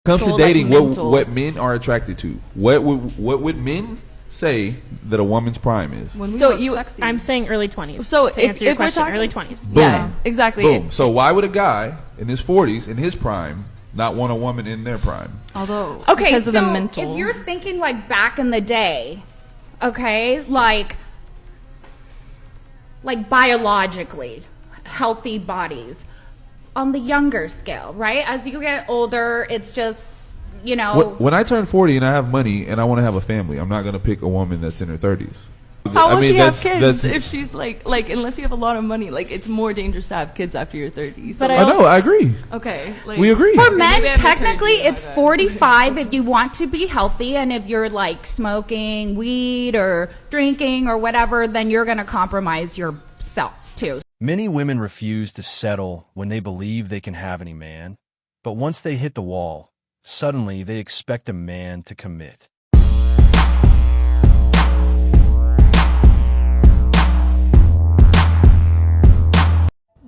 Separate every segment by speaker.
Speaker 1: comes to dating, what men are attracted to. What would men say that a woman's prime is?
Speaker 2: Sexy.
Speaker 3: I'm saying early 20s.
Speaker 2: So
Speaker 3: to answer your
Speaker 2: if we're
Speaker 3: question,
Speaker 2: talking,
Speaker 3: early 20s.
Speaker 1: Boom.
Speaker 2: Yeah, exactly.
Speaker 1: Boom. So why would a guy in his 40s, in his prime, not want a woman in their prime?
Speaker 2: Although,
Speaker 4: okay,
Speaker 2: because
Speaker 4: so
Speaker 2: of the mental.
Speaker 4: if you're thinking like back in the day, okay, like biologically healthy bodies on the younger scale, right? As you get older, it's just, you know.
Speaker 1: When I turn 40 and I have money and I want to have a family, I'm not going to pick a woman that's in her 30s.
Speaker 2: How will she have kids if she's like unless you have a lot of money, like it's more dangerous to have kids after you're 30. So
Speaker 1: I know, I agree.
Speaker 2: Okay, like,
Speaker 1: we agree.
Speaker 4: For men, technically, it's 45 if you want to be healthy, and if you're like smoking weed or drinking or whatever, then you're going to compromise yourself too.
Speaker 5: Many women refuse to settle when they believe they can have any man, but once they hit the wall, suddenly they expect a man to commit.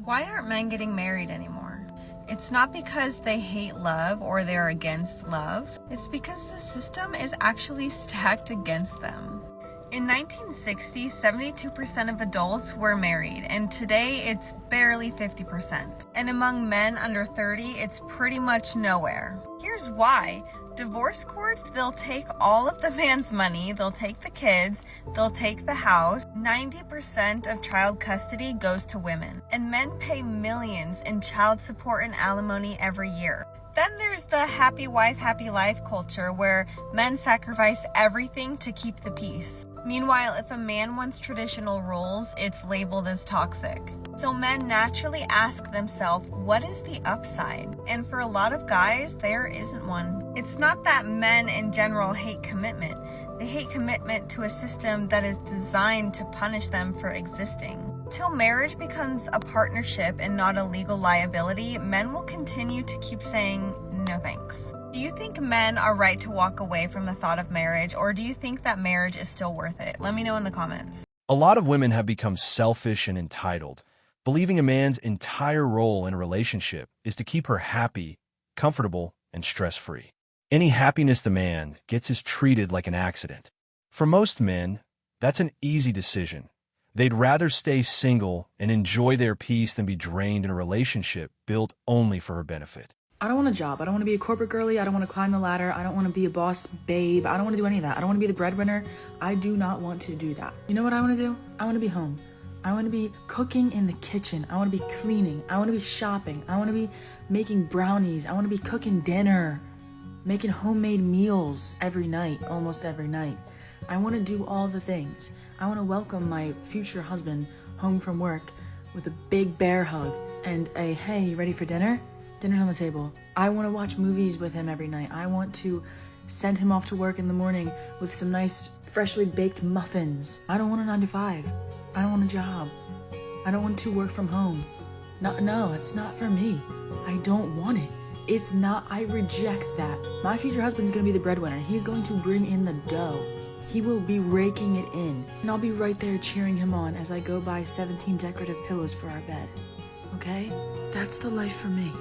Speaker 6: Why aren't men getting married anymore? It's not because they hate love or they're against love. It's because the system is actually stacked against them. In 1960, 72% of adults were married, and today it's barely 50%. And among men under 30, it's pretty much nowhere. Here's why. Divorce courts, they'll take all of the man's money, they'll take the kids, they'll take the house. 90% of child custody goes to women, and men pay millions in child support and alimony every year. Then there's the happy wife, happy life culture where men sacrifice everything to keep the peace. Meanwhile, if a man wants traditional roles, it's labeled as toxic. So men naturally ask themselves, what is the upside? And for a lot of guys, there isn't one. It's not that men in general hate commitment. They hate commitment to a system that is designed to punish them for existing. Till marriage becomes a partnership and not a legal liability, men will continue to keep saying, no thanks. Do you think men are right to walk away from the thought of marriage, or do you think that marriage is still worth it? Let me know in the comments.
Speaker 5: A lot of women have become selfish and entitled, believing a man's entire role in a relationship is to keep her happy, comfortable, and stress-free. Any happiness the man gets is treated like an accident. For most men, that's an easy decision. They'd rather stay single and enjoy their peace than be drained in a relationship built only for her benefit.
Speaker 7: I don't want a job. I don't want to be a corporate girly. I don't want to climb the ladder. I don't want to be a boss babe. I don't want to do any of that. I don't want to be the breadwinner. I do not want to do that. You know what I want to do? I want to be home. I want to be cooking in the kitchen. I want to be cleaning. I want to be shopping. I want to be making brownies. I want to be cooking dinner, making homemade meals every night, almost every night. I want to do all the things. I want to welcome my future husband home from work with a big bear hug and a, hey, you ready for dinner? Dinner's on the table. I want to watch movies with him every night. I want to send him off to work in the morning with some nice, freshly baked muffins. I don't want a 9-to-5. I don't want a job. I don't want to work from home. No, it's not for me. I don't want it. It's not, I reject that. My future husband's gonna be the breadwinner. He's going to bring in the dough. He will be raking it in. And I'll be right there cheering him on as I go buy 17 decorative pillows for our bed. Okay? That's the life for me.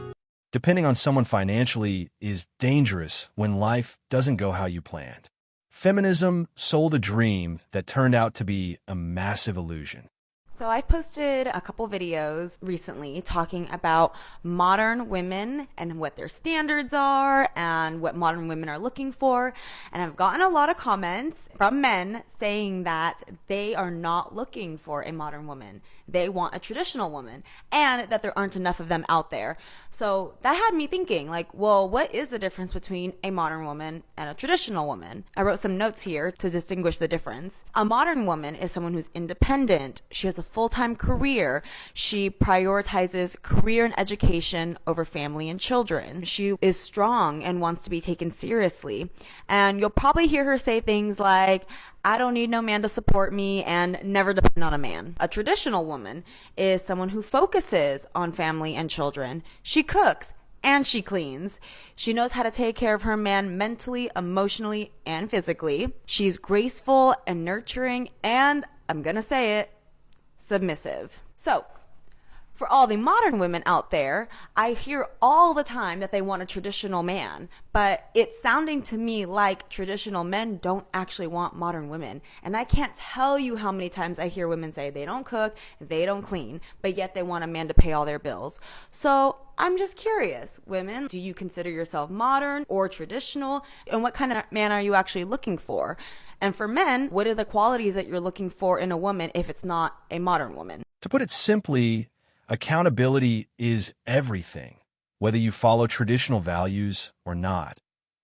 Speaker 5: Depending on someone financially is dangerous when life doesn't go how you planned. Feminism sold a dream that turned out to be a massive illusion.
Speaker 8: So I've posted a couple videos recently talking about modern women and what their standards are and what modern women are looking for. And I've gotten a lot of comments from men saying that they are not looking for a modern woman. They want a traditional woman, and that there aren't enough of them out there. So that had me thinking, like, well, what is the difference between a modern woman and a traditional woman? I wrote some notes here to distinguish the difference. A modern woman is someone who's independent. She has a full-time career. She prioritizes career and education over family and children. She is strong and wants to be taken seriously. And you'll probably hear her say things like, I don't need no man to support me, and never depend on a man. A traditional woman is someone who focuses on family and children. She cooks and she cleans. She knows how to take care of her man mentally, emotionally, and physically. She's graceful and nurturing, and I'm gonna say it, submissive. So, For all the modern women out there, I hear all the time that they want a traditional man, but it's sounding to me like traditional men don't actually want modern women. And I can't tell you how many times I hear women say they don't cook, they don't clean, but yet they want a man to pay all their bills. So I'm just curious, women, do you consider yourself modern or traditional? And what kind of man are you actually looking for? And for men, what are the qualities that you're looking for in a woman if it's not a modern woman?
Speaker 5: To put it simply, accountability is everything. Whether you follow traditional values or not,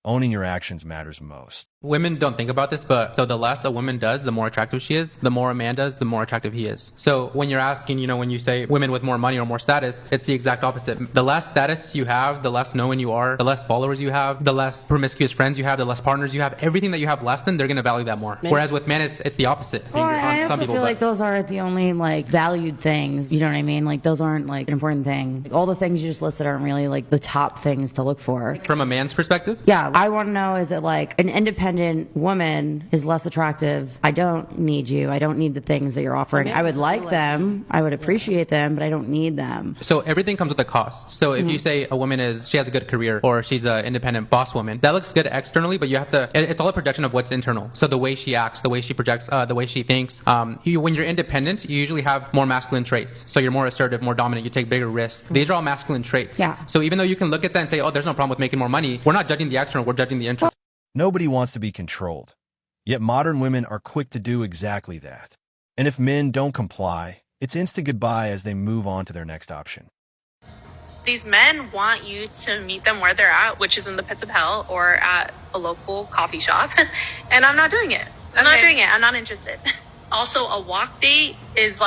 Speaker 5: owning your actions matters most.
Speaker 3: Women don't think about this, but so the less a woman does, the more attractive she is. The more a man does, the more attractive he is. So when you're asking, when you say women with more money or more status, it's the exact opposite. The less status you have, the less known you are, the less followers you have, the less promiscuous friends you have, the less partners you have, everything that you have less than, they're going to value that more. Whereas with men, it's the opposite.
Speaker 9: Well, I also feel like those aren't the only valued things. You know what I mean? Like those aren't an important thing. All the things you just listed aren't really the top things to look for.
Speaker 3: From a man's perspective?
Speaker 9: Yeah. I want to know, is it an independent woman is less attractive? I don't need you. I don't need the things that you're offering. I would like them. I would appreciate them, but I don't need them.
Speaker 3: So everything comes with a cost. So if you say a woman she has a good career or she's an independent boss woman, that looks good externally, but you have to, it's all a projection of what's internal. So the way she acts, the way she projects, the way she thinks. When you're independent, you usually have more masculine traits. So you're more assertive, more dominant, you take bigger risks. These are all masculine traits.
Speaker 9: Yeah.
Speaker 3: So even though you can look at that and say, oh, there's no problem with making more money, we're not judging the external, we're judging the internal.
Speaker 5: Nobody wants to be controlled. Yet modern women are quick to do exactly that. And if men don't comply, it's instant goodbye as they move on to their next option.
Speaker 10: These men want you to meet them where they're at, which is in the pits of hell or at a local coffee shop. And I'm not doing it. I'm not interested. Also, a walk date is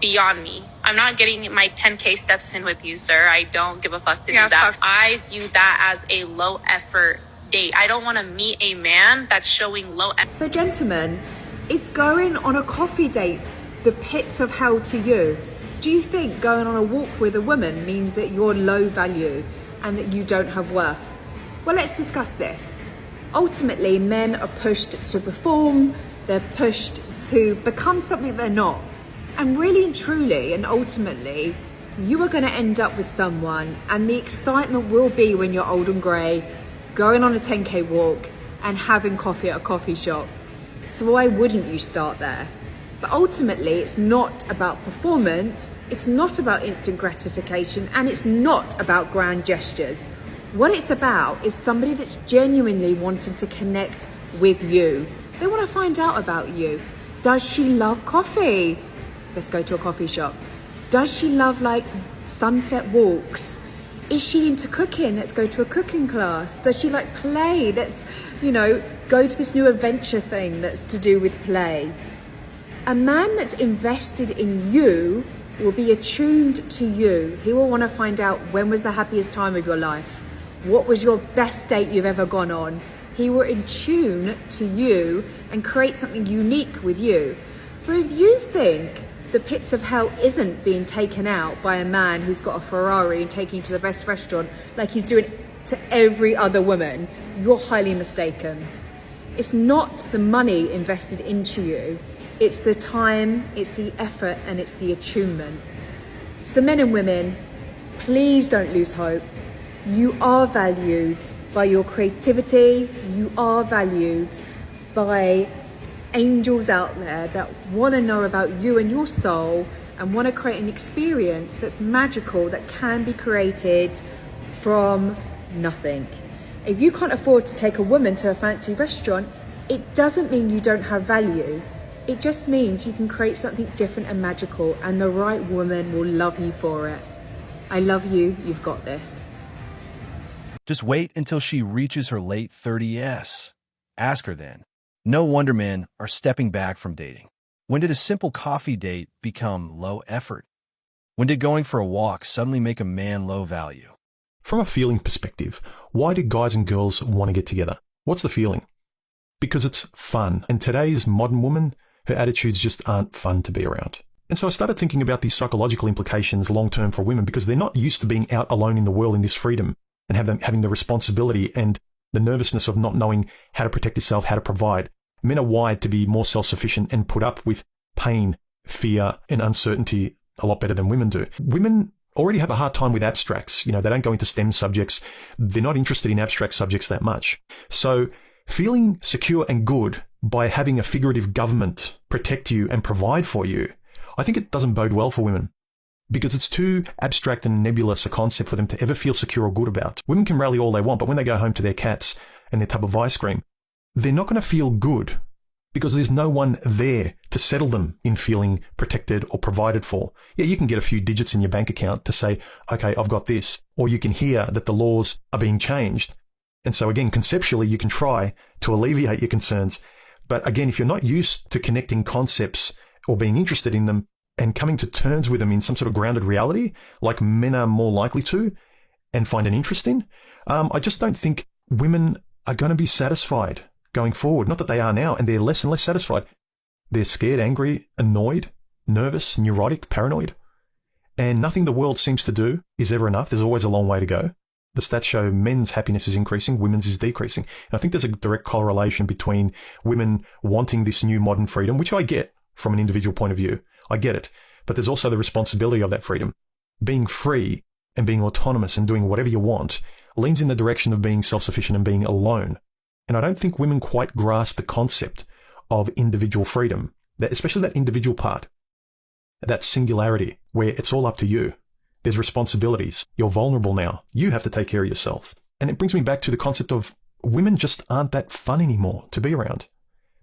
Speaker 10: beyond me. I'm not getting my 10K steps in with you, sir. I don't give a fuck to do that. I view that as a low effort date. I don't want to meet a man that's showing low effort.
Speaker 11: So gentlemen, is going on a coffee date the pits of hell to you? Do you think going on a walk with a woman means that you're low value and that you don't have worth? Well, let's discuss this. Ultimately, men are pushed to perform, they're pushed to become something they're not. And really and truly and ultimately, you are going to end up with someone, and the excitement will be when you're old and grey, going on a 10K walk and having coffee at a coffee shop. So why wouldn't you start there? But ultimately, it's not about performance, it's not about instant gratification, and it's not about grand gestures. What it's about is somebody that's genuinely wanting to connect with you. They want to find out about you. Does she love coffee? Let's go to a coffee shop. Does she love sunset walks? Is she into cooking? Let's go to a cooking class. Does she like play? Let's, go to this new adventure thing that's to do with play. A man that's invested in you will be attuned to you. He will want to find out when was the happiest time of your life. What was your best date you've ever gone on? He will in tune to you and create something unique with you. For if you think the pits of hell isn't being taken out by a man who's got a Ferrari and taking you to the best restaurant like he's doing to every other woman, you're highly mistaken. It's not the money invested into you, it's the time, it's the effort, and it's the attunement. So men and women, please don't lose hope. You are valued by your creativity, you are valued by angels out there that want to know about you and your soul and want to create an experience that's magical, that can be created from nothing. If you can't afford to take a woman to a fancy restaurant, it doesn't mean you don't have value. It just means you can create something different and magical, and the right woman will love you for it. I love you, you've got this.
Speaker 5: Just wait until she reaches her late 30s. Ask her then. No wonder men are stepping back from dating. When did a simple coffee date become low effort? When did going for a walk suddenly make a man low value?
Speaker 12: From a feeling perspective, why do guys and girls want to get together? What's the feeling? Because it's fun. And today's modern woman, her attitudes just aren't fun to be around. And so I started thinking about these psychological implications long-term for women, because they're not used to being out alone in the world in this freedom and having the responsibility and the nervousness of not knowing how to protect yourself, how to provide. Men are wired to be more self-sufficient and put up with pain, fear, and uncertainty a lot better than women do. Women already have a hard time with abstracts. You know, they don't go into STEM subjects. They're not interested in abstract subjects that much. So feeling secure and good by having a figurative government protect you and provide for you, I think it doesn't bode well for women, because it's too abstract and nebulous a concept for them to ever feel secure or good about. Women can rally all they want, but when they go home to their cats and their tub of ice cream, they're not going to feel good because there's no one there to settle them in feeling protected or provided for. Yeah, you can get a few digits in your bank account to say, okay, I've got this, or you can hear that the laws are being changed. And so again, conceptually, you can try to alleviate your concerns. But again, if you're not used to connecting concepts or being interested in them and coming to terms with them in some sort of grounded reality, like men are more likely to and find an interest in, I just don't think women are going to be satisfied going forward. Not that they are now, and they're less and less satisfied. They're scared, angry, annoyed, nervous, neurotic, paranoid. And nothing the world seems to do is ever enough. There's always a long way to go. The stats show men's happiness is increasing, women's is decreasing. And I think there's a direct correlation between women wanting this new modern freedom, which I get from an individual point of view. I get it. But there's also the responsibility of that freedom. Being free and being autonomous and doing whatever you want leans in the direction of being self-sufficient and being alone. And I don't think women quite grasp the concept of individual freedom, especially that individual part, that singularity where it's all up to you. There's responsibilities. You're vulnerable now. You have to take care of yourself. And it brings me back to the concept of women just aren't that fun anymore to be around.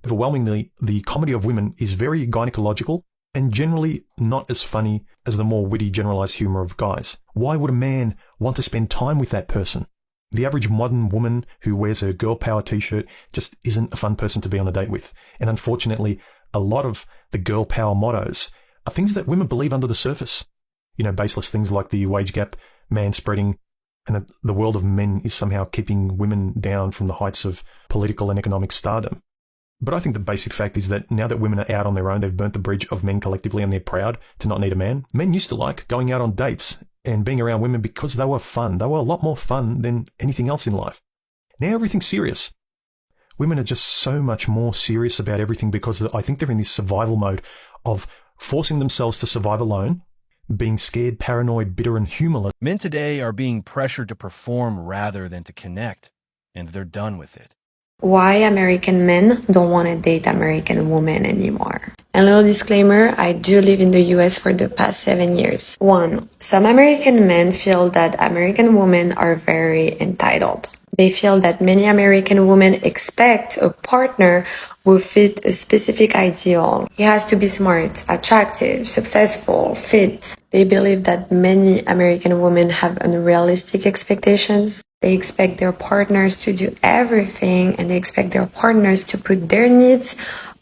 Speaker 12: Overwhelmingly, the comedy of women is very gynecological and generally not as funny as the more witty generalized humor of guys. Why would a man want to spend time with that person? The average modern woman who wears her girl power t-shirt just isn't a fun person to be on a date with. And unfortunately, a lot of the girl power mottos are things that women believe under the surface. You know, baseless things like the wage gap, man spreading, and that the world of men is somehow keeping women down from the heights of political and economic stardom. But I think the basic fact is that now that women are out on their own, they've burnt the bridge of men collectively and they're proud to not need a man. Men used to like going out on dates and being around women because they were fun. They were a lot more fun than anything else in life. Now everything's serious. Women are just so much more serious about everything because I think they're in this survival mode of forcing themselves to survive alone, being scared, paranoid, bitter, and humorless.
Speaker 5: Men today are being pressured to perform rather than to connect, and they're done with it.
Speaker 13: Why American men don't want to date American women anymore. A little disclaimer, I do live in the US for the past 7 years. 1. Some American men feel that American women are very entitled. They feel that many American women expect a partner who fit a specific ideal. He has to be smart, attractive, successful, fit. They believe that many American women have unrealistic expectations. They expect their partners to do everything, and they expect their partners to put their needs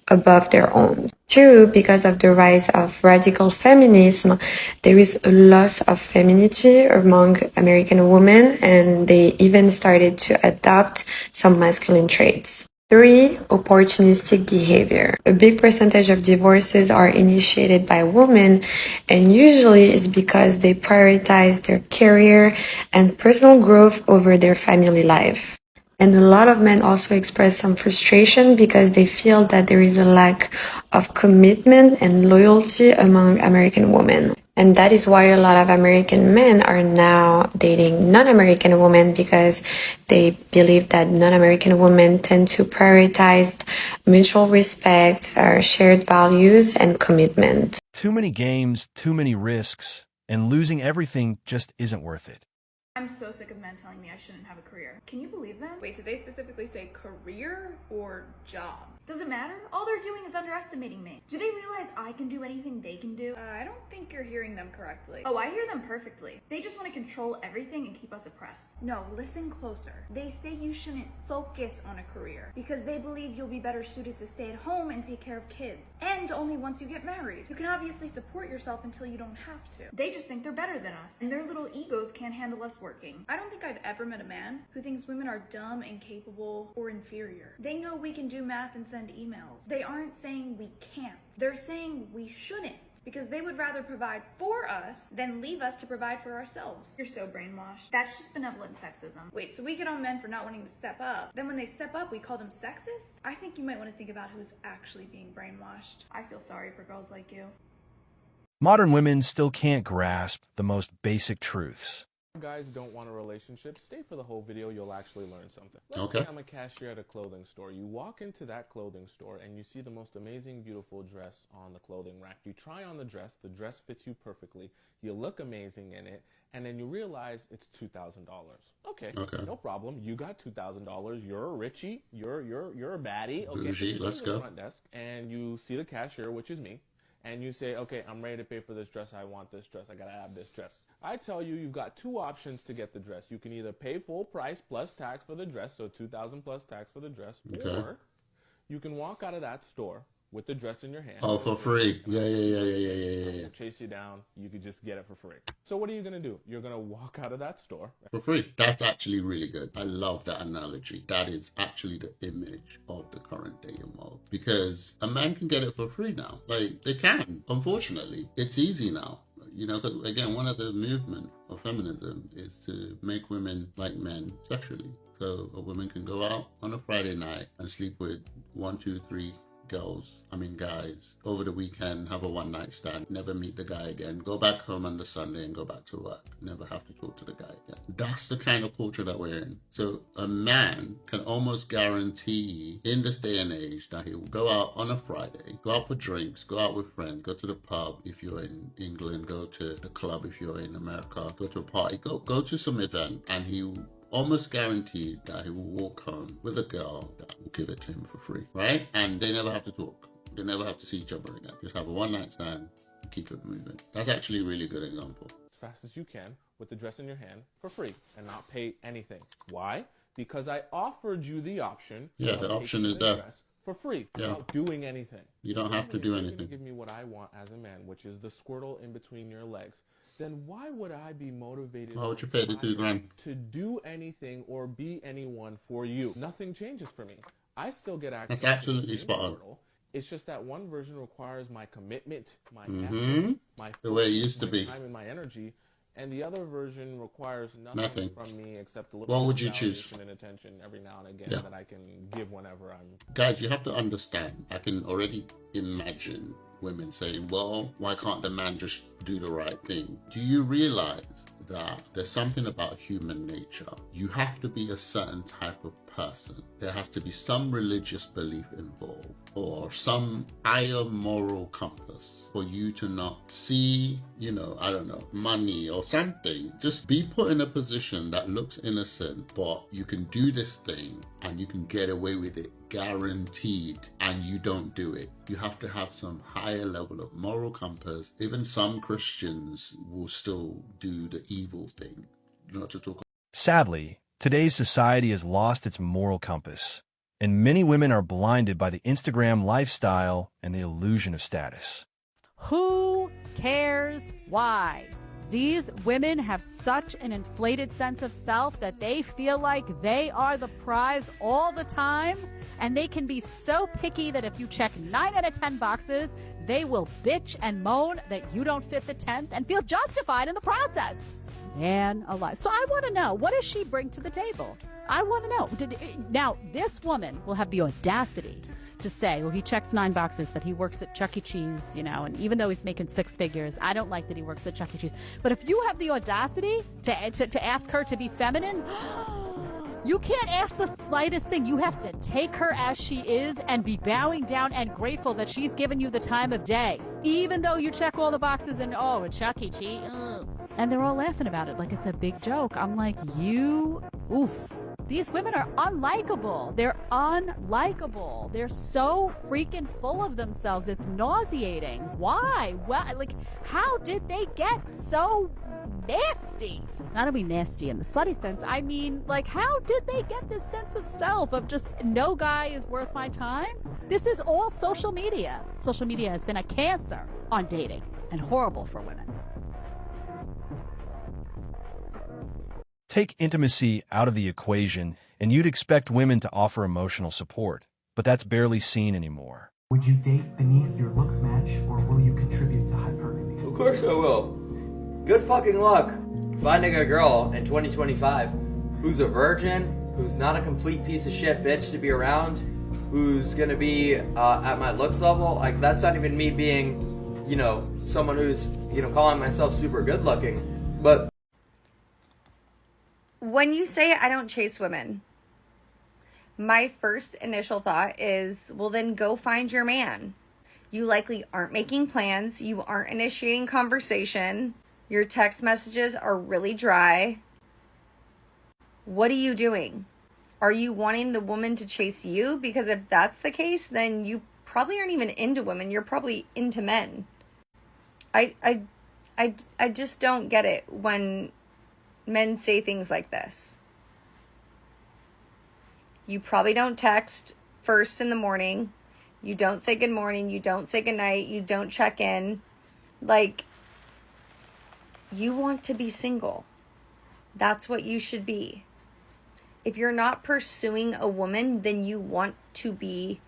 Speaker 13: above their own. 2, because of the rise of radical feminism, there is a loss of femininity among American women, and they even started to adopt some masculine traits. 3, opportunistic behavior. A big percentage of divorces are initiated by women, and usually it's because they prioritize their career and personal growth over their family life. And a lot of men also express some frustration because they feel that there is a lack of commitment and loyalty among American women. And that is why a lot of American men are now dating non-American women, because they believe that non-American women tend to prioritize mutual respect, shared values, and commitment.
Speaker 5: Too many games, too many risks, and losing everything just isn't worth it.
Speaker 14: I'm so sick of men telling me I shouldn't have a career. Can you believe them? Wait, did they specifically say career or job? Does it matter? All they're doing is underestimating me. Do they realize I can do anything they can do? I don't think you're hearing them correctly. Oh, I hear them perfectly. They just want to control everything and keep us oppressed. No, listen closer. They say you shouldn't focus on a career because they believe you'll be better suited to stay at home and take care of kids. And only once you get married. You can obviously support yourself until you don't have to. They just think they're better than us, and their little egos can't handle us working. I don't think I've ever met a man who thinks women are dumb, incapable, or inferior. They know we can do math and send emails. They aren't saying we can't. They're saying we shouldn't, because they would rather provide for us than leave us to provide for ourselves. You're so brainwashed. That's just benevolent sexism. Wait, so we get on men for not wanting to step up. Then when they step up, we call them sexist? I think you might want to think about who's actually being brainwashed. I feel sorry for girls like you.
Speaker 5: Modern women still can't grasp the most basic truths.
Speaker 15: Guys don't want a relationship, stay for the whole video, you'll actually learn something.
Speaker 16: Okay.
Speaker 15: Let's say I'm a cashier at a clothing store. You walk into that clothing store and you see the most amazing, beautiful dress on the clothing rack. You try on the dress fits you perfectly, you look amazing in it, and then you realize it's $2,000. Okay, no problem. You got $2,000. You're a richie. You're a baddie. Okay,
Speaker 16: bougie, let's go.
Speaker 15: Front desk, and you see the cashier, which is me. And you say, okay, I'm ready to pay for this dress. I want this dress. I gotta have this dress. I tell you, you've got two options to get the dress. You can either pay full price plus tax for the dress, so $2,000 plus tax for the dress, or you can walk out of that store with the dress in your hand.
Speaker 16: Oh, for free. Yeah.
Speaker 15: Chase you down. You could just get it for free. So what are you going to do? You're going to walk out of that store.
Speaker 16: For free. That's actually really good. I love that analogy. That is actually the image of the current day world. Because a man can get it for free now. Like, they can. Unfortunately, it's easy now. You know, because again, one of the movement of feminism is to make women like men sexually. So a woman can go out on a Friday night and sleep with 1, 2, 3 guys over the weekend, have a one-night stand, never meet the guy again, go back home on the Sunday and go back to work, never have to talk to the guy again. That's the kind of culture that we're in. So a man can almost guarantee in this day and age that he will go out on a Friday, go out for drinks, go out with friends, go to the pub if you're in England, go to the club if you're in America, go to a party, go to some event, and he will almost guaranteed that he will walk home with a girl that will give it to him for free, right? And they never have to talk. They never have to see each other again. Just have a one-night stand and keep it moving. That's actually a really good example.
Speaker 15: As fast as you can with the dress in your hand for free and not pay anything. Why? Because I offered you the option.
Speaker 16: Yeah, the option is there.
Speaker 15: For free, without doing anything.
Speaker 16: You don't have to do anything.
Speaker 15: You're going to give me what I want as a man, which is the squirtle in between your legs. Then why would I be motivated
Speaker 16: why would you pay the $2,000
Speaker 15: to do anything or be anyone for you? Nothing changes for me. I still get access.
Speaker 16: That's absolutely spot on.
Speaker 15: It's just that one version requires my commitment, my effort, my
Speaker 16: the way it used to be,
Speaker 15: time and my energy, and the other version requires nothing from me except a little.
Speaker 16: What would you choose?
Speaker 15: And attention every now and again that I can give whenever I'm.
Speaker 16: Guys, you have to understand. I can already imagine women saying, well, why can't the man just do the right thing? Do you realize that there's something about human nature? You have to be a certain type of person. There has to be some religious belief involved or some higher moral compass for you to not see, I don't know, money or something. Just be put in a position that looks innocent, but you can do this thing and you can get away with it, guaranteed, and you don't do it. You have to have some higher level of moral compass. Even some Christians will still do the evil thing. Not to talk.
Speaker 5: Sadly, today's society has lost its moral compass, and many women are blinded by the Instagram lifestyle and the illusion of status.
Speaker 17: Who cares why? These women have such an inflated sense of self that they feel like they are the prize all the time, and they can be so picky that if you check 9 out of 10 boxes, they will bitch and moan that you don't fit the 10th and feel justified in the process. Man alive. So I want to know, what does she bring to the table? I want to know. Now, this woman will have the audacity to say, well, he checks 9 boxes, that he works at Chuck E. Cheese, and even though he's making 6 figures, I don't like that he works at Chuck E. Cheese. But if you have the audacity to ask her to be feminine, you can't ask the slightest thing. You have to take her as she is and be bowing down and grateful that she's given you the time of day, even though you check all the boxes and, oh, Chuck E. Cheese. And they're all laughing about it like it's a big joke. I'm like, oof. These women are unlikable. They're unlikable. They're so freaking full of themselves. It's nauseating. Why? Well, how did they get so nasty? Not to be nasty in the slutty sense. I mean, how did they get this sense of self of just no guy is worth my time? This is all social media. Social media has been a cancer on dating and horrible for women.
Speaker 5: Take intimacy out of the equation, and you'd expect women to offer emotional support, but that's barely seen anymore.
Speaker 18: Would you date beneath your looks match, or will you contribute to hypergamy?
Speaker 19: Of course I will. Good fucking luck finding a girl in 2025 who's a virgin, who's not a complete piece of shit bitch to be around, who's gonna be at my looks level. That's not even me being, someone who's, calling myself super good looking, but
Speaker 20: when you say I don't chase women, my first initial thought is, well, then go find your man. You likely aren't making plans. You aren't initiating conversation. Your text messages are really dry. What are you doing? Are you wanting the woman to chase you? Because if that's the case, then you probably aren't even into women. You're probably into men. I just don't get it when men say things like this. You probably don't text first in the morning. You don't say good morning. You don't say good night. You don't check in. Like, you want to be single. That's what you should be. If you're not pursuing a woman, then you want to be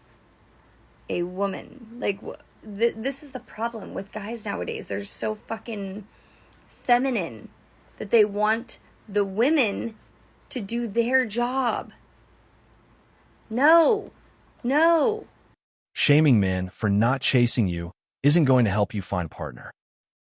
Speaker 20: a woman. Like, this is the problem with guys nowadays. They're so fucking feminine that they want the women to do their job. No.
Speaker 5: Shaming men for not chasing you isn't going to help you find a partner.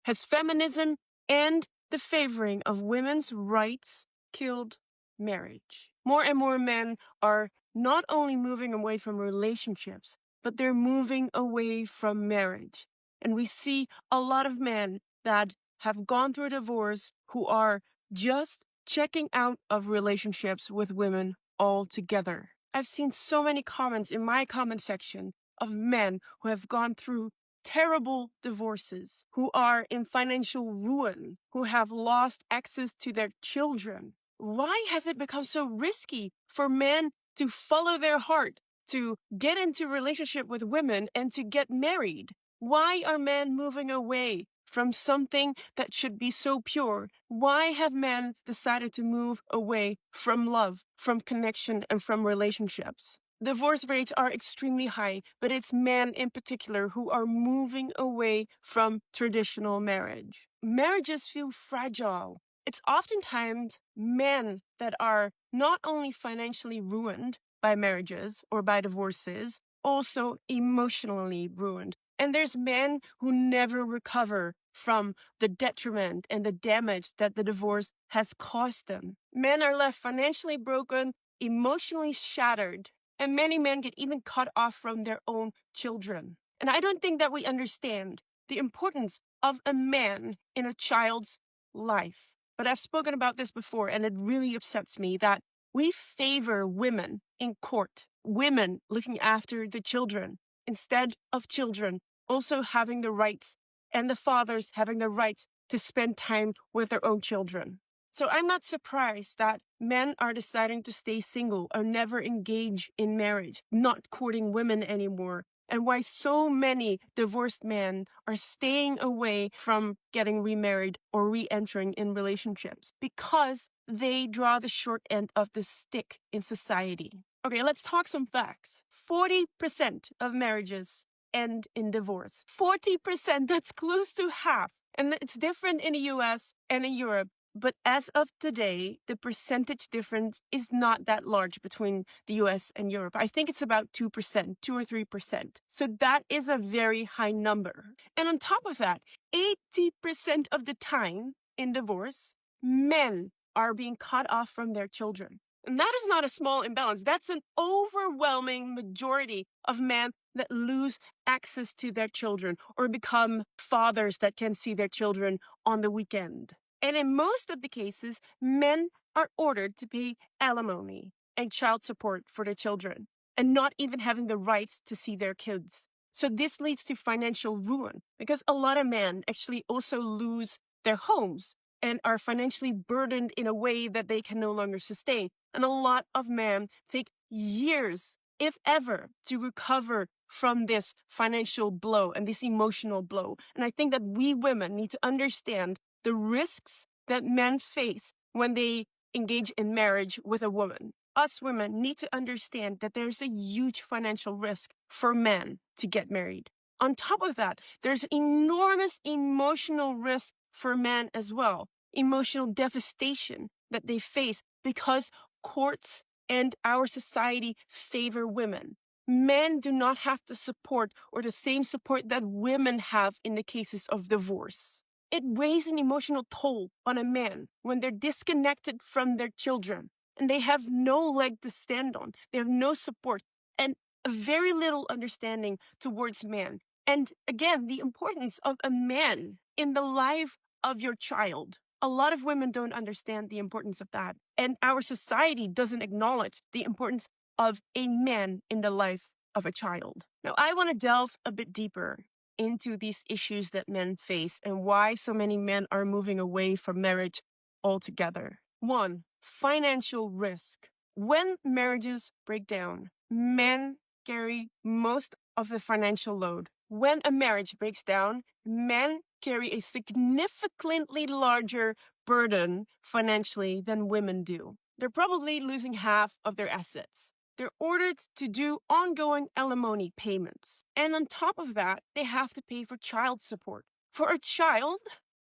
Speaker 21: Has feminism and the favoring of women's rights killed marriage? More and more men are not only moving away from relationships, but they're moving away from marriage. And we see a lot of men that have gone through a divorce who are just checking out of relationships with women altogether. I've seen so many comments in my comment section of men who have gone through terrible divorces, who are in financial ruin, who have lost access to their children. Why has it become so risky for men to follow their heart, to get into relationship with women and to get married? Why are men moving away from something that should be so pure? Why have men decided to move away from love, from connection, and from relationships? Divorce rates are extremely high, but it's men in particular who are moving away from traditional marriage. Marriages feel fragile. It's oftentimes men that are not only financially ruined by marriages or by divorces, also emotionally ruined. And there's men who never recover from the detriment and the damage that the divorce has caused them. Men are left financially broken, emotionally shattered, and many men get even cut off from their own children. And I don't think that we understand the importance of a man in a child's life. But I've spoken about this before, and it really upsets me that we favor women in court, women looking after the children, instead of children also having the rights and the fathers having the rights to spend time with their own children. So I'm not surprised that men are deciding to stay single or never engage in marriage, not courting women anymore, and why so many divorced men are staying away from getting remarried or re-entering in relationships, because they draw the short end of the stick in society. Okay, let's talk some facts. 40% of marriages end in divorce. 40%, that's close to half. And it's different in the US and in Europe. But as of today, the percentage difference is not that large between the US and Europe. I think it's about 2%, 2 or 3%. So that is a very high number. And on top of that, 80% of the time in divorce, men are being cut off from their children. And that is not a small imbalance. That's an overwhelming majority of men that lose access to their children or become fathers that can see their children on the weekend. And in most of the cases, men are ordered to pay alimony and child support for their children and not even having the rights to see their kids. So this leads to financial ruin because a lot of men actually also lose their homes and are financially burdened in a way that they can no longer sustain. And a lot of men take years, if ever, to recover from this financial blow and this emotional blow. And I think that we women need to understand the risks that men face when they engage in marriage with a woman. Us women need to understand that there's a huge financial risk for men to get married. On top of that, there's enormous emotional risk for men as well. Emotional devastation that they face because courts and our society favor women. Men do not have the support or the same support that women have in the cases of divorce. It weighs an emotional toll on a man when they're disconnected from their children and they have no leg to stand on. They have no support and a very little understanding towards man. And again, the importance of a man in the life of your child. A lot of women don't understand the importance of that. And our society doesn't acknowledge the importance of a man in the life of a child. Now, I want to delve a bit deeper into these issues that men face and why so many men are moving away from marriage altogether. 1, financial risk. When marriages break down, men carry most of the financial load. When a marriage breaks down, men carry a significantly larger burden financially than women do. They're probably losing half of their assets. They're ordered to do ongoing alimony payments. And on top of that, they have to pay for child support for a child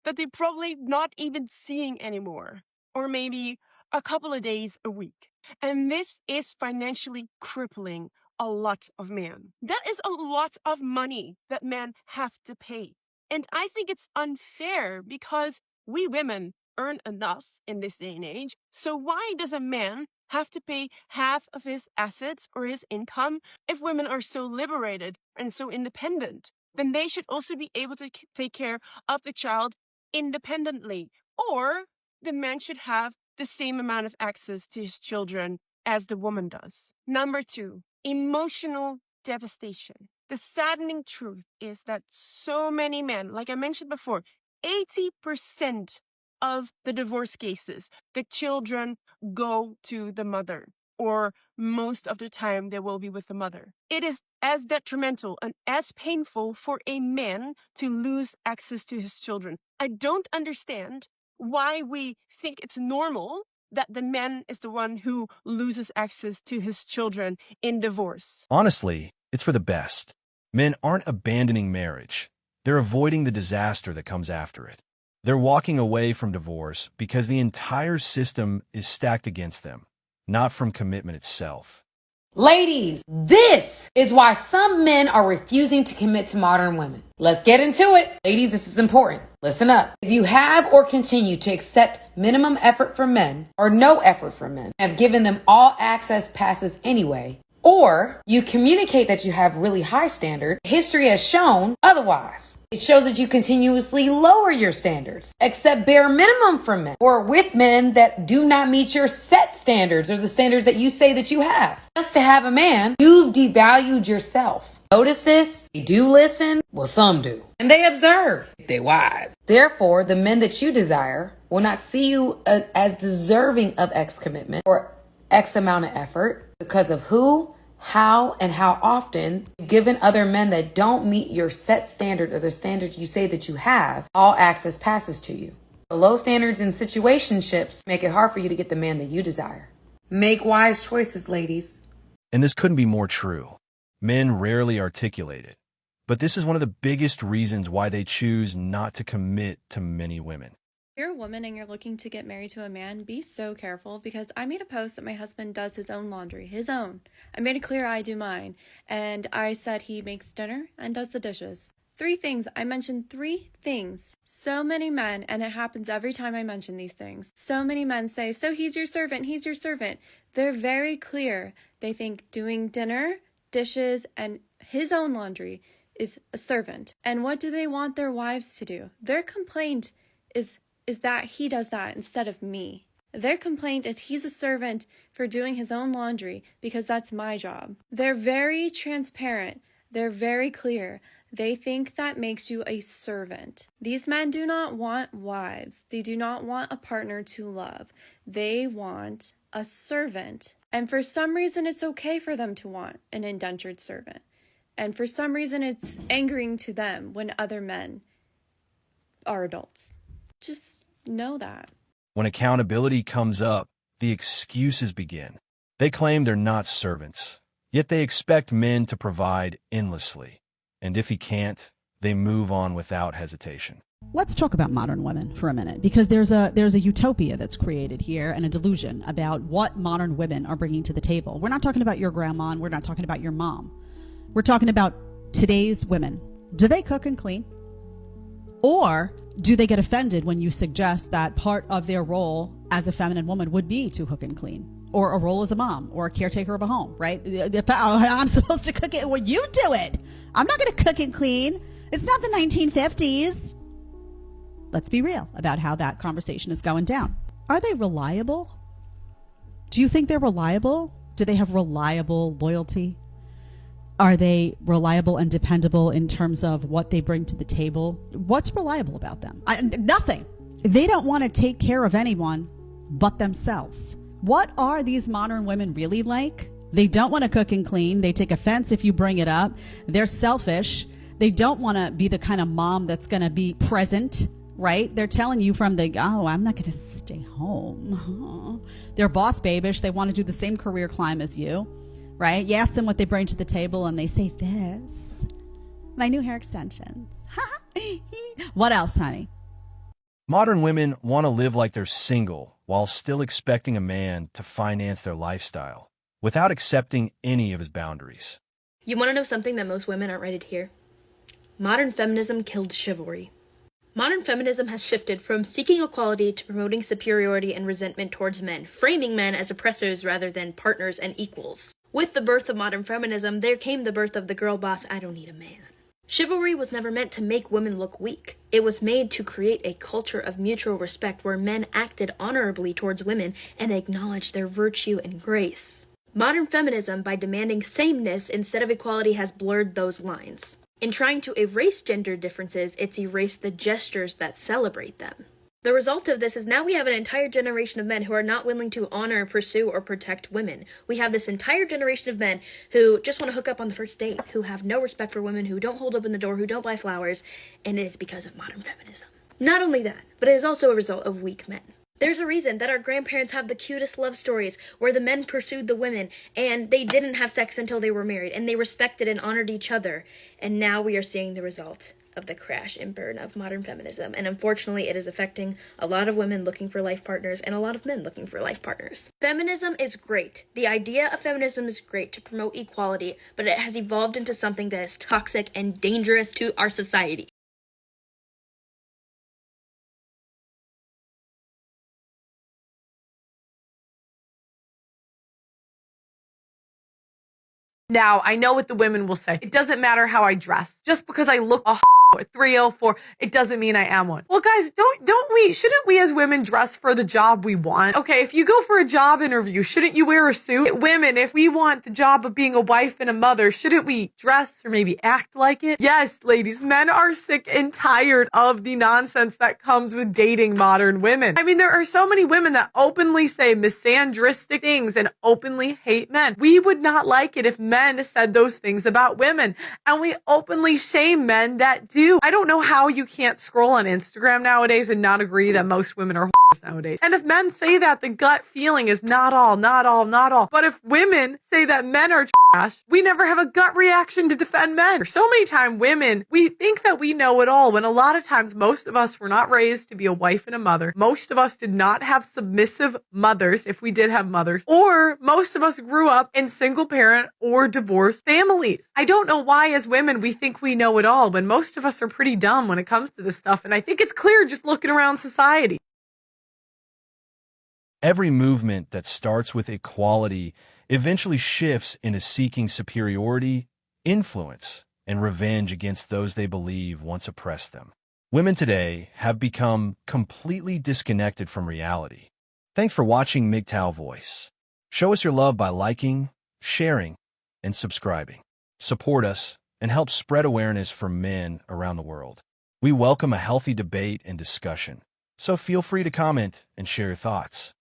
Speaker 21: that they're probably not even seeing anymore, or maybe a couple of days a week. And this is financially crippling a lot of men. That is a lot of money that men have to pay. And I think it's unfair because we women earn enough in this day and age. So why does a man have to pay half of his assets or his income? If women are so liberated and so independent, then they should also be able to take care of the child independently. Or the man should have the same amount of access to his children as the woman does. Number 2, emotional devastation. The saddening truth is that so many men, like I mentioned before, 80% of the divorce cases, the children go to the mother, or most of the time they will be with the mother. It is as detrimental and as painful for a man to lose access to his children. I don't understand why we think it's normal that the man is the one who loses access to his children in divorce.
Speaker 5: Honestly, it's for the best. Men aren't abandoning marriage. They're avoiding the disaster that comes after it. They're walking away from divorce because the entire system is stacked against them, not from commitment itself.
Speaker 2: Ladies, this is why some men are refusing to commit to modern women. Let's get into it. Ladies, this is important. Listen up. If you have or continue to accept minimum effort from men or no effort from men, have given them all access passes anyway, or you communicate that you have really high standard, history has shown otherwise. It shows that you continuously lower your standards, accept bare minimum from men, or with men that do not meet your set standards or the standards that you say that you have. Just to have a man, you've devalued yourself. Notice this? They do listen. Well, some do. And they observe. They wise. Therefore, the men that you desire will not see you as deserving of X commitment or X amount of effort because of who, how, and how often you've given other men that don't meet your set standard or the standard you say that you have, all access passes to you. The low standards in situationships make it hard for you to get the man that you desire. Make wise choices, ladies.
Speaker 5: And this couldn't be more true. Men rarely articulate it, but this is one of the biggest reasons why they choose not to commit to many women.
Speaker 22: If you're a woman and you're looking to get married to a man, be so careful because I made a post that my husband does his own laundry, his own. I made it clear I do mine, and I said he makes dinner and does the dishes. 3 things. I mentioned 3 things. So many men, and it happens every time I mention these things, so many men say, so he's your servant, he's your servant. They're very clear. They think doing dinner, dishes, and his own laundry is a servant. And what do they want their wives to do? Their complaint is that he does that instead of me. Their complaint is he's a servant for doing his own laundry because that's my job. They're very transparent. They're very clear. They think that makes you a servant. These men do not want wives. They do not want a partner to love. They want a servant. And for some reason, it's okay for them to want an indentured servant. And for some reason, it's angering to them when other men are adults. Just know that.
Speaker 5: When accountability comes up, the excuses begin. They claim they're not servants, yet they expect men to provide endlessly. And if he can't, they move on without hesitation.
Speaker 1: Let's talk about modern women for a minute, because there's a utopia that's created here and a delusion about what modern women are bringing to the table. We're not talking about your grandma, and we're not talking about your mom. We're talking about today's women. Do they cook and clean? Or do they get offended when you suggest that part of their role as a feminine woman would be to cook and clean? Or a role as a mom or a caretaker of a home, right? I'm supposed to cook it. Well, you do it. I'm not going to cook and clean. It's not the 1950s. Let's be real about how that conversation is going down. Are they reliable? Do you think they're reliable? Do they have reliable loyalty? Are they reliable and dependable in terms of what they bring to the table? What's reliable about them? Nothing. They don't want to take care of anyone but themselves. What are these modern women really like? They don't want to cook and clean. They take offense if you bring it up. They're selfish. They don't want to be the kind of mom that's going to be present, right? They're telling you from the, oh, I'm not going to stay home. They're boss babish. They want to do the same career climb as you, right? You ask them what they bring to the table and they say this. My new hair extensions. What else, honey?
Speaker 5: Modern women want to live like they're single while still expecting a man to finance their lifestyle without accepting any of his boundaries.
Speaker 4: You want to know something that most women aren't ready to hear? Modern feminism killed chivalry. Modern feminism has shifted from seeking equality to promoting superiority and resentment towards men, framing men as oppressors rather than partners and equals. With the birth of modern feminism, there came the birth of the girl boss, I don't need a man. Chivalry was never meant to make women look weak. It was made to create a culture of mutual respect where men acted honorably towards women and acknowledged their virtue and grace. Modern feminism, by demanding sameness instead of equality, has blurred those lines. In trying to erase gender differences, it's erased the gestures that celebrate them. The result of this is now we have an entire generation of men who are not willing to honor, pursue, or protect women. We have this entire generation of men who just want to hook up on the first date, who have no respect for women, who don't hold open the door, who don't buy flowers, and it is because of modern feminism. Not only that, but it is also a result of weak men. There's a reason that our grandparents have the cutest love stories where the men pursued the women and they didn't have sex until they were married and they respected and honored each other. And now we are seeing the result of the crash and burn of modern feminism. And unfortunately, it is affecting a lot of women looking for life partners and a lot of men looking for life partners. Feminism is great. The idea of feminism is great to promote equality, but it has evolved into something that is toxic and dangerous to our society.
Speaker 23: Now, I know what the women will say. It doesn't matter how I dress. Just because I look a at 304, it doesn't mean I am one. Well, guys, shouldn't we as women dress for the job we want? Okay, if you go for a job interview, shouldn't you wear a suit? Women, if we want the job of being a wife and a mother, shouldn't we dress or maybe act like it? Yes, ladies, men are sick and tired of the nonsense that comes with dating modern women. I mean, there are so many women that openly say misandristic things and openly hate men. We would not like it if men said those things about women, and we openly shame men that do. I don't know how you can't scroll on Instagram nowadays and not agree that most women are whores nowadays. And if men say that, the gut feeling is not all. But if women say that men are trash, we never have a gut reaction to defend men. So many times women, we think that we know it all, when a lot of times most of us were not raised to be a wife and a mother. Most of us did not have submissive mothers, if we did have mothers, or most of us grew up in single parent or divorced families. I don't know why as women we think we know it all, when most of us are pretty dumb when it comes to this stuff, and I think it's clear just looking around society.
Speaker 5: Every movement that starts with equality eventually shifts into seeking superiority, influence, and revenge against those they believe once oppressed them. Women today have become completely disconnected from reality. Thanks for watching MGTOW Voice. Show us your love by liking, sharing, and subscribing. Support us and help spread awareness for men around the world. We welcome a healthy debate and discussion, so feel free to comment and share your thoughts.